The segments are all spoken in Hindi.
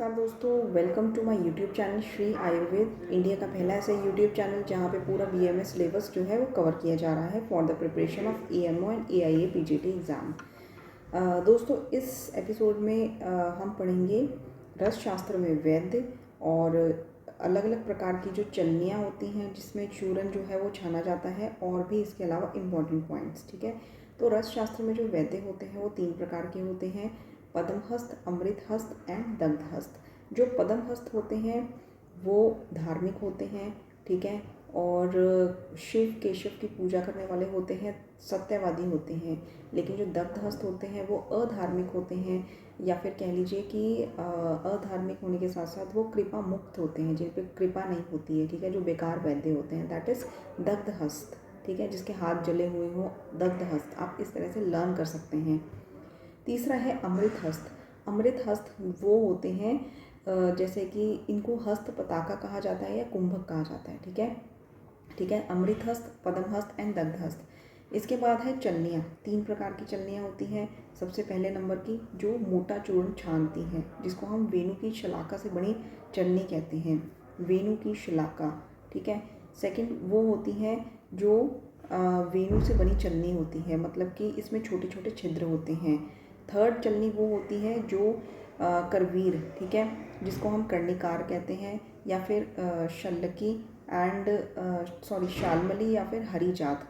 नमस्कार दोस्तों, welcome to my YouTube channel Shri Ayurveda. India का पहला ऐसा यूट्यूब चैनल जहां पे पूरा बीएमएस सिलेबस जो है वो कवर किया जा रहा है for the preparation of AMO and AIA PGT exam. दोस्तों, इस एपिसोड में हम पढ़ेंगे रस शास्त्र में वैद्य और अलग अलग प्रकार की जो चलनियाँ होती हैं जिसमें चूरन जो है वो छाना जाता है, और भी इसके अलावा इम्पॉर्टेंट पॉइंट्स। ठीक है, तो रस शास्त्र में जो वैद्य होते हैं वो 3 प्रकार के होते हैं: पद्महस्त, अमृतहस्त एंड दग्धहस्त। जो पद्महस्त होते हैं वो धार्मिक होते हैं, ठीक है, और शिव केशव की पूजा करने वाले होते हैं, सत्यवादी होते हैं। लेकिन जो दग्धहस्त होते हैं वो अधार्मिक होते हैं, या फिर कह लीजिए कि अधार्मिक होने के साथ साथ वो कृपा मुक्त होते हैं, जिन पे कृपा नहीं होती है। ठीक है, जो बेकार वैद्य होते हैं, दैट इज़ दग्धहस्त। ठीक है, जिसके हाथ जले हुए हों, दग्धहस्त। आप इस तरह से लर्न कर सकते हैं। तीसरा है अमृतहस्त। अमृतहस्त वो होते हैं जैसे कि इनको हस्त पताका कहा जाता है या कुंभक कहा जाता है। ठीक है, अमृतहस्त, पद्महस्त एंड दग्धहस्त। इसके बाद है चलनियाँ। 3 प्रकार की चलनियाँ होती हैं। सबसे पहले नंबर की जो मोटा चूर्ण छानती हैं, जिसको हम वेणु की शलाका से बनी चलनी कहते हैं, वेणु की शलाका। ठीक है, सेकंड वो होती हैं जो वेणु से बनी चलनी होती है, मतलब कि इसमें छोटे छोटे छिद्र होते हैं। थर्ड चलनी वो होती है जो करवीर, ठीक है, जिसको हम कर्णिकार कहते हैं, या फिर शल्लकी एंड शालमली या फिर हरिजात।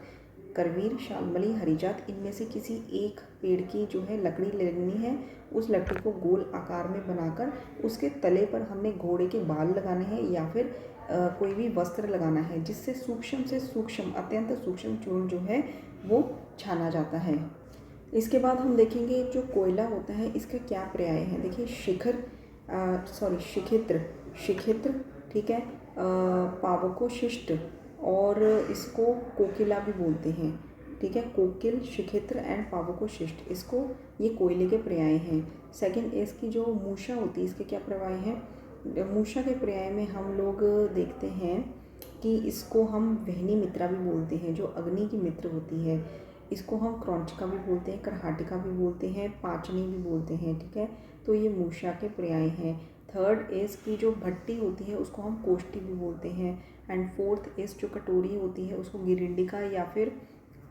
करवीर, शालमली, हरिजात, इनमें से किसी एक पेड़ की जो है लकड़ी लेनी है। उस लकड़ी को गोल आकार में बनाकर उसके तले पर हमने घोड़े के बाल लगाने हैं, या फिर कोई भी वस्त्र लगाना है, जिससे सूक्ष्म से सूक्ष्म, अत्यंत सूक्ष्म चूर्ण जो है वो छाना जाता है। इसके बाद हम देखेंगे जो कोयला होता है इसका क्या पर्याय है। देखिए, शिखित्र, शिखित्र, ठीक है, पावकोशिष्ट, और इसको कोकिला भी बोलते हैं। ठीक है, कोकिल, शिखित्र एंड पावकोशिष्ट, इसको ये कोयले के पर्याय हैं। सेकंड, इसकी जो मूषा होती है इसके क्या पर्याय हैं। मूषा के पर्याय में हम लोग देखते हैं कि इसको हम वहनी मित्रा भी बोलते हैं, जो अग्नि की मित्र होती है। इसको हम क्रौंचिका भी बोलते हैं, करहाटिका भी बोलते हैं, पाचनी भी बोलते हैं। ठीक है, तो ये मूषा के पर्याय हैं। थर्ड इज़ की जो भट्टी होती है उसको हम कोष्ठी भी बोलते हैं। एंड फोर्थ इज़ जो कटोरी होती है उसको गिरिंडिका या फिर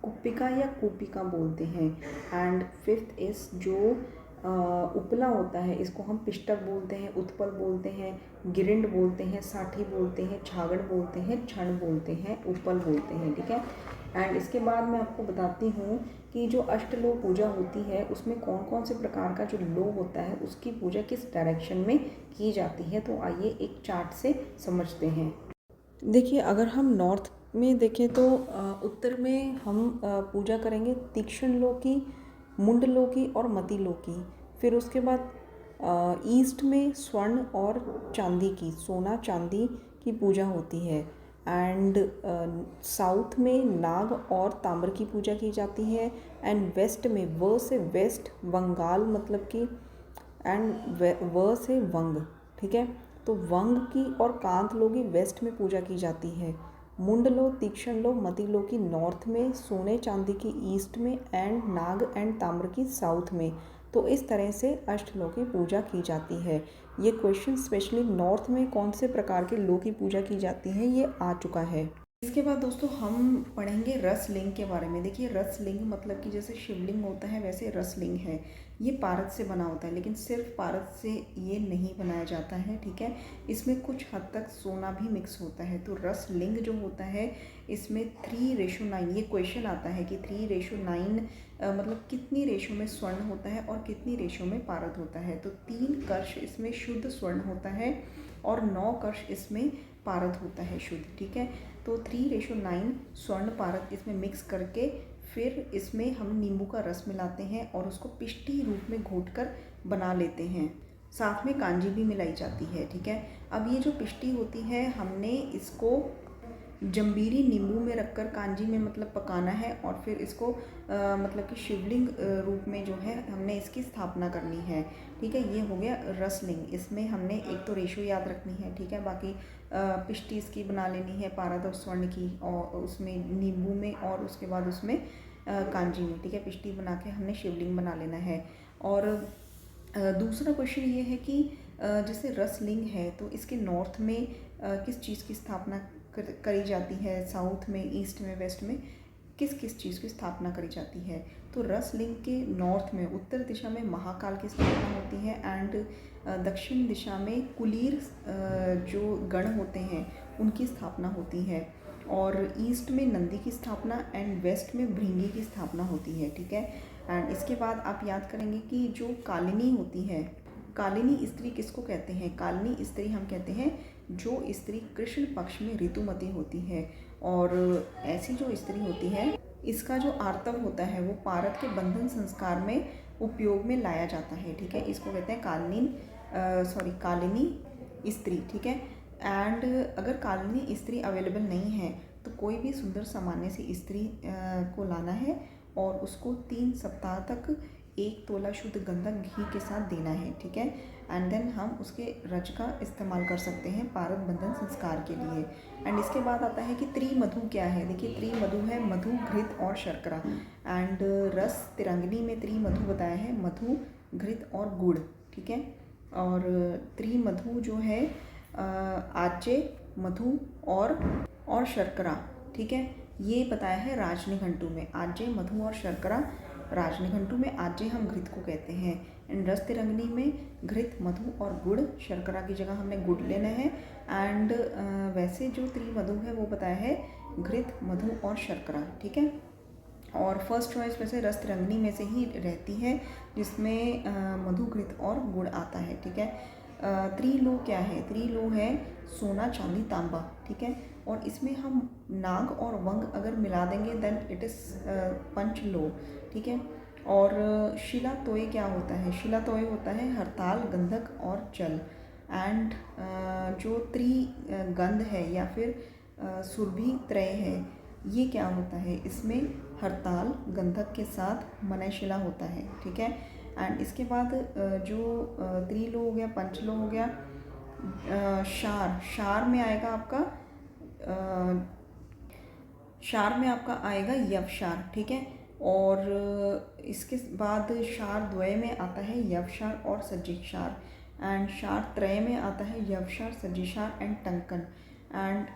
कुप्पिका या कूपिका बोलते हैं। एंड फिफ्थ इज़ जो उपला होता है इसको हम पिष्टक बोलते हैं, उत्पल बोलते हैं, गिरिंड बोलते हैं, साठी बोलते हैं, छागड़ बोलते हैं, क्षण बोलते हैं, उपल बोलते हैं। ठीक है, एंड इसके बाद मैं आपको बताती हूँ कि जो अष्टलोक पूजा होती है उसमें कौन कौन से प्रकार का जो लोक होता है उसकी पूजा किस डायरेक्शन में की जाती है। तो आइए एक चार्ट से समझते हैं। देखिए, अगर हम नॉर्थ में देखें तो उत्तर में हम पूजा करेंगे तीक्ष्ण लोक की, मुंड लोक की और मति लोक की। फिर उसके बाद ईस्ट में स्वर्ण और चांदी की, सोना चांदी की पूजा होती है। एंड साउथ में नाग और ताम्र की पूजा की जाती है। एंड वेस्ट में व से वेस्ट, बंगाल मतलब कि, एंड व से वंग। ठीक है, तो वंग की और कांत लो की वेस्ट में पूजा की जाती है। मुंड लो, तीक्ष्ण लो, मति लो की नॉर्थ में, सोने चांदी की ईस्ट में, एंड नाग एंड ताम्र की साउथ में। तो इस तरह से अष्टलोक की पूजा की जाती है। ये क्वेश्चन स्पेशली नॉर्थ में कौन से प्रकार के लोक की पूजा की जाती है ये आ चुका है। इसके बाद दोस्तों हम पढ़ेंगे रसलिंग के बारे में। देखिए, रसलिंग मतलब कि जैसे शिवलिंग होता है वैसे रसलिंग है। ये पारद से बना होता है, लेकिन सिर्फ पारद से ये नहीं बनाया जाता है। ठीक है, इसमें कुछ हद तक सोना भी मिक्स होता है। तो रसलिंग जो होता है इसमें 3:9, ये क्वेश्चन आता है कि 3:9 मतलब कितनी रेशो में स्वर्ण होता है और कितनी रेशो में पारद होता है। तो 3 कर्ण इसमें शुद्ध स्वर्ण होता है और 9 कर्ण इसमें पारद होता है शुद्ध। ठीक है, तो 3:9 स्वर्ण पारद इसमें मिक्स करके फिर इसमें हम नींबू का रस मिलाते हैं और उसको पिष्टी रूप में घोटकर बना लेते हैं। साथ में कांजी भी मिलाई जाती है। ठीक है, अब ये जो पिष्टी होती है हमने इसको जंबीरी नींबू में रखकर कांजी में मतलब पकाना है, और फिर इसको मतलब कि शिवलिंग रूप में जो है हमने इसकी स्थापना करनी है। ठीक है, ये हो गया रसलिंग। इसमें हमने एक तो रेशो याद रखनी है। ठीक है, बाकी पिष्टी इसकी बना लेनी है पारद और स्वर्ण की, और उसमें नींबू में, और उसके बाद उसमें कांजी में। ठीक है, पिष्टी बना के हमने शिवलिंग बना लेना है। और दूसरा क्वेश्चन ये है कि जैसे रसलिंग है तो इसके नॉर्थ में किस चीज़ की स्थापना करी जाती है, साउथ में, ईस्ट में, वेस्ट में किस किस चीज़ की स्थापना करी जाती है। तो रसलिंग के नॉर्थ में, उत्तर दिशा में महाकाल की स्थापना होती है एंड दक्षिण दिशा में कुलीर जो गण होते हैं उनकी स्थापना होती है, और ईस्ट में नंदी की स्थापना एंड वेस्ट में भृंगी की स्थापना होती है। ठीक है। एंड इसके बाद आप याद करेंगे कि जो कालिनी होती है, कालिनी स्त्री किसको कहते हैं? कालिनी स्त्री हम कहते हैं जो स्त्री कृष्ण पक्ष में ऋतुमती होती है, और ऐसी जो स्त्री होती है इसका जो आर्तव होता है वो पारद के बंधन संस्कार में उपयोग में लाया जाता है। ठीक है, इसको कहते हैं कालिनी स्त्री। ठीक है। एंड अगर कालिनी स्त्री अवेलेबल नहीं है तो कोई भी सुंदर सामान्य सी स्त्री को लाना है और उसको 3 सप्ताह तक 1 तोला शुद्ध गंधक घी के साथ देना है। ठीक है। एंड देन हम उसके रज का इस्तेमाल कर सकते हैं पारद बंधन संस्कार के लिए। एंड इसके बाद आता है कि त्रिमधु क्या है। देखिए, त्रिमधु है मधु, घृत और शर्करा। एंड रस तिरंगनी में त्रिमधु बताया है, मधु, घृत और गुड़। ठीक है। और त्रिमधु जो है आज्य, मधु और शर्करा। ठीक है, ये बताया है राजनिघंटु में। आज्य, मधु और शर्करा राजनिघंटु में। आज्य हम घृत को कहते हैं। एंड रस तिरंगनी में घृत, मधु और गुड़, शर्करा की जगह हमने गुड़ लेना है। एंड वैसे जो त्रिमधु है वो बताया है घृत, मधु और शर्करा। ठीक है। और फर्स्ट चॉइस वैसे रस तिरंगनी में से ही रहती है जिसमें मधु, घृत और गुड़ आता है। ठीक है। त्रिलो क्या है? त्रिलो है सोना, चांदी, तांबा। ठीक है। और इसमें हम नाग और वंग अगर मिला देंगे देन इट इज़ पंचलो। ठीक है। और शिला तोय क्या होता है? शिला तोय होता है हरताल, गंधक और जल। एंड जो त्रिगंध है या फिर सुरभि त्रय है, ये क्या होता है? इसमें हरताल, गंधक के साथ मनयशिला होता है। ठीक है। एंड इसके बाद जो त्रिलो हो गया, पंचलो हो गया, शार में आएगा आपका शार में आपका आएगा यवशार। ठीक है। और इसके बाद शार द्वय में आता है यवशार और सज्जिक्षार। एंड शार त्रय में आता है यवशार, सज्जिक्षार एंड टंकन। एंड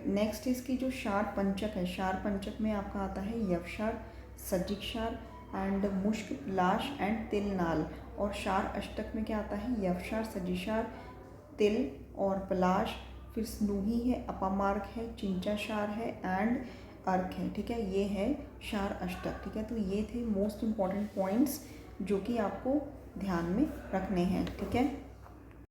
नेक्स्ट इसकी जो शार पंचक है, शार पंचक में आपका आता है यवशार, सज्जिक्षार एंड मुष्क, लाश एंड तिल, नाल। और शार अष्टक में क्या आता है? यवशार, सज्जिक्षार, तिल और पलाश। फिर स्नूही है, अपामार्ग है, चिंचाशार है एंड अर्क है। ठीक है, ये है शार अष्टक। ठीक है, तो ये थे मोस्ट इम्पॉर्टेंट पॉइंट्स जो कि आपको ध्यान में रखने हैं। ठीक है।